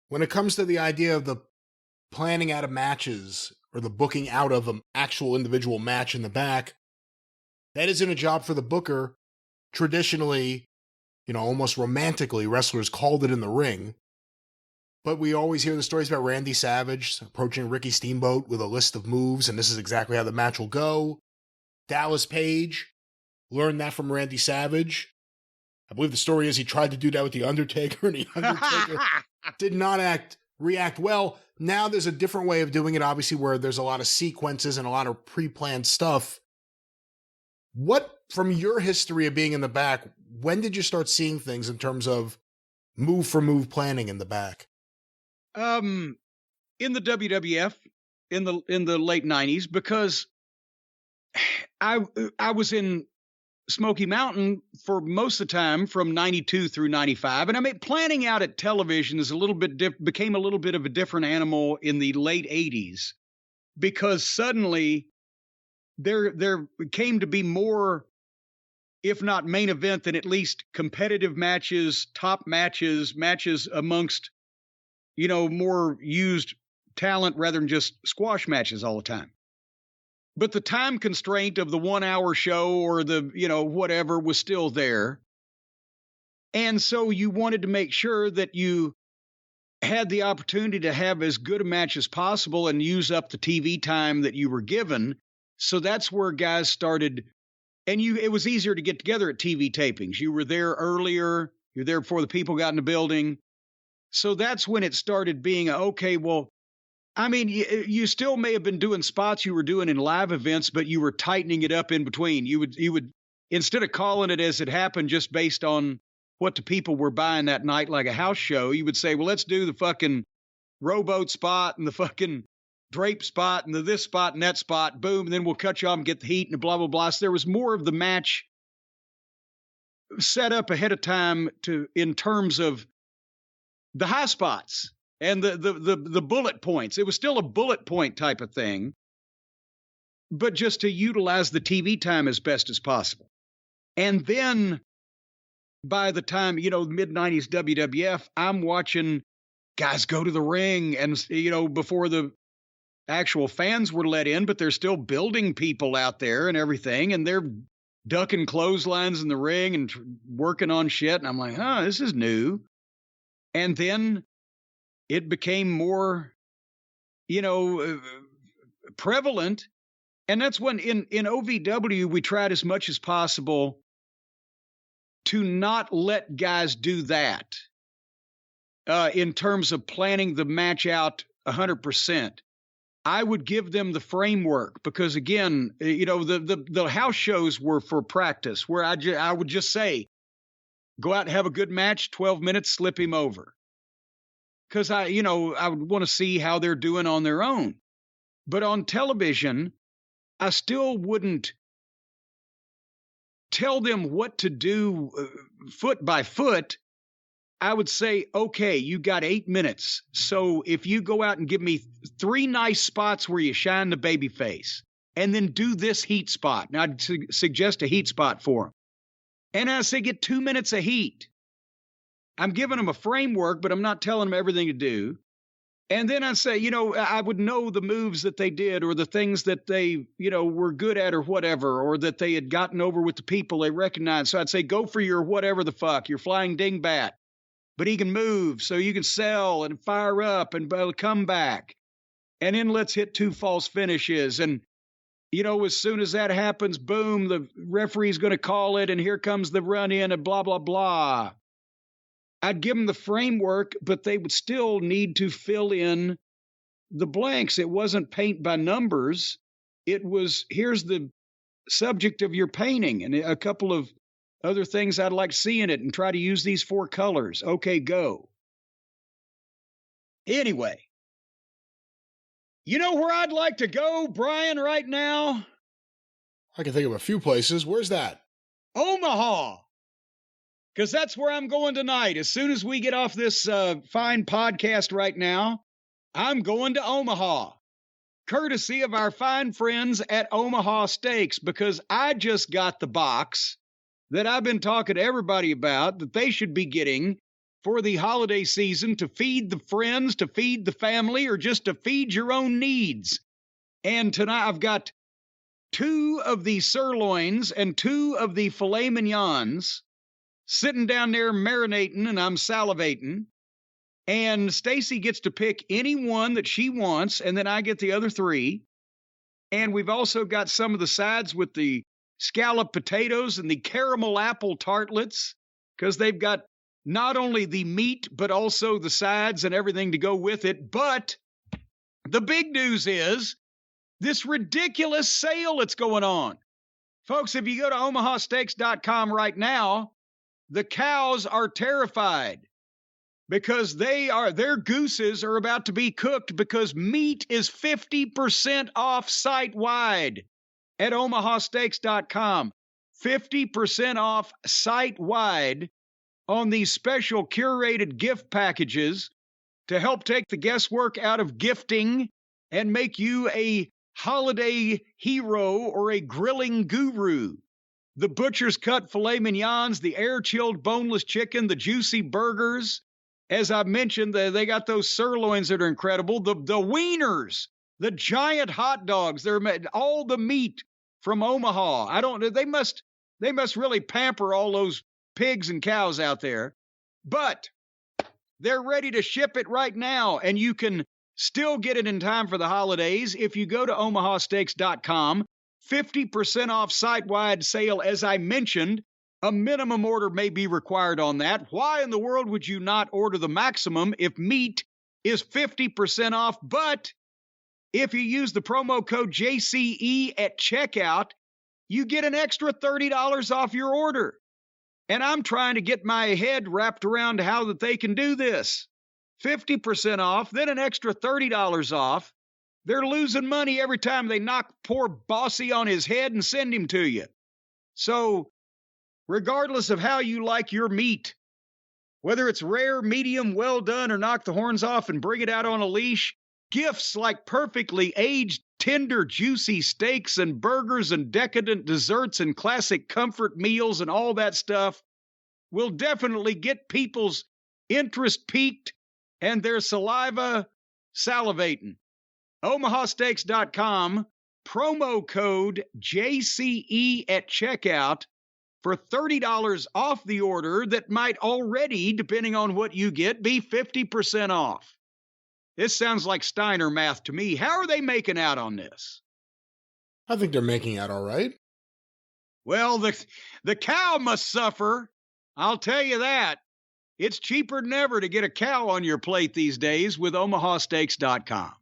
When it comes to the idea of the planning out of matches or the booking out of an actual individual match in the back, that isn't a job for the booker. Traditionally, almost romantically, wrestlers called it in the ring. But we always hear the stories about Randy Savage approaching Ricky Steamboat with a list of moves, and this is exactly how the match will go. Dallas Page learned that from Randy Savage. I believe the story is he tried to do that with The Undertaker, and The Undertaker did not react well. Now there's a different way of doing it, obviously, where there's a lot of sequences and a lot of pre-planned stuff. What, from your history of being in the back, when did you start seeing things in terms of move-for-move planning in the back? In the WWF in the late 90s, because I was in Smoky Mountain for most of the time from 92 through 95. And I mean, planning out at television is became a little bit of a different animal in the late 80s, because suddenly there came to be more, if not main event, then at least competitive matches, top matches amongst, more used talent rather than just squash matches all the time. But the time constraint of the 1 hour show or the, whatever was still there. And so you wanted to make sure that you had the opportunity to have as good a match as possible and use up the TV time that you were given. So that's where guys started. And it was easier to get together at TV tapings. You were there earlier. You're there before the people got in the building. So that's when it started being, okay, well, I mean, you still may have been doing spots you were doing in live events, but you were tightening it up in between. You would instead of calling it as it happened just based on what the people were buying that night, like a house show, you would say, well, let's do the fucking rowboat spot and the fucking drape spot and the this spot and that spot, boom, and then we'll cut you off and get the heat and blah, blah, blah. So there was more of the match set up ahead of time in terms of the high spots and the bullet points. It was still a bullet point type of thing, but just to utilize the TV time as best as possible. And then by the time, mid-90s WWF, I'm watching guys go to the ring and, before the actual fans were let in, but they're still building people out there and everything. And they're ducking clotheslines in the ring and working on shit. And I'm like, this is new. And then it became more, prevalent. And that's when in OVW, we tried as much as possible to not let guys do that in terms of planning the match out 100%. I would give them the framework because, again, the house shows were for practice, where I would just say, go out and have a good match, 12 minutes, slip him over. Because I would want to see how they're doing on their own. But on television, I still wouldn't tell them what to do foot by foot. I would say, okay, you got 8 minutes. So if you go out and give me 3 nice spots where you shine the baby face, and then do this heat spot. Now, I'd suggest a heat spot for them. And I say, get 2 minutes of heat. I'm giving them a framework, but I'm not telling them everything to do. And then I'd say, I would know the moves that they did or the things that they, were good at or whatever, or that they had gotten over with the people they recognized. So I'd say, go for your whatever the fuck, your flying dingbat. But he can move, so you can sell and fire up and come back. And then let's hit 2 false finishes. And, as soon as that happens, boom, the referee's going to call it, and here comes the run in and blah, blah, blah. I'd give them the framework, but they would still need to fill in the blanks. It wasn't paint by numbers. It was, here's the subject of your painting and a couple of other things I'd like to see in it and try to use these 4 colors. Okay, go. Anyway, you know where I'd like to go, Brian, right now? I can think of a few places. Where's that? Omaha. Because that's where I'm going tonight. As soon as we get off this fine podcast right now, I'm going to Omaha, courtesy of our fine friends at Omaha Steaks, because I just got the box that I've been talking to everybody about that they should be getting for the holiday season to feed the friends, to feed the family, or just to feed your own needs. And tonight I've got 2 of the sirloins and 2 of the filet mignons sitting down there marinating, and I'm salivating. And Stacy gets to pick any one that she wants, and then I get the other 3. And we've also got some of the sides with the scalloped potatoes and the caramel apple tartlets, because they've got not only the meat, but also the sides and everything to go with it. But the big news is this ridiculous sale that's going on. Folks, if you go to omahasteaks.com right now, the cows are terrified because their gooses are about to be cooked because meat is 50% off site-wide at omahasteaks.com. 50% off site-wide on these special curated gift packages to help take the guesswork out of gifting and make you a holiday hero or a grilling guru. The butcher's cut filet mignons, the air-chilled boneless chicken, the juicy burgers. As I mentioned, they got those sirloins that are incredible. The wieners, the giant hot dogs. They're all the meat from Omaha. They must really pamper all those pigs and cows out there. But they're ready to ship it right now, and you can still get it in time for the holidays if you go to omahasteaks.com. 50% off site-wide sale, as I mentioned. A minimum order may be required on that. Why in the world would you not order the maximum if meat is 50% off? But if you use the promo code JCE at checkout, you get an extra $30 off your order. And I'm trying to get my head wrapped around how that they can do this. 50% off, then an extra $30 off. They're losing money every time they knock poor Bossy on his head and send him to you. So, regardless of how you like your meat, whether it's rare, medium, well done, or knock the horns off and bring it out on a leash, gifts like perfectly aged, tender, juicy steaks and burgers and decadent desserts and classic comfort meals and all that stuff will definitely get people's interest piqued and their saliva salivating. omahasteaks.com, promo code JCE at checkout for $30 off the order that might already, depending on what you get, be 50% off. This sounds like Steiner math to me. How are they making out on this? I think they're making out all right. Well, the cow must suffer. I'll tell you that. It's cheaper than ever to get a cow on your plate these days with omahasteaks.com.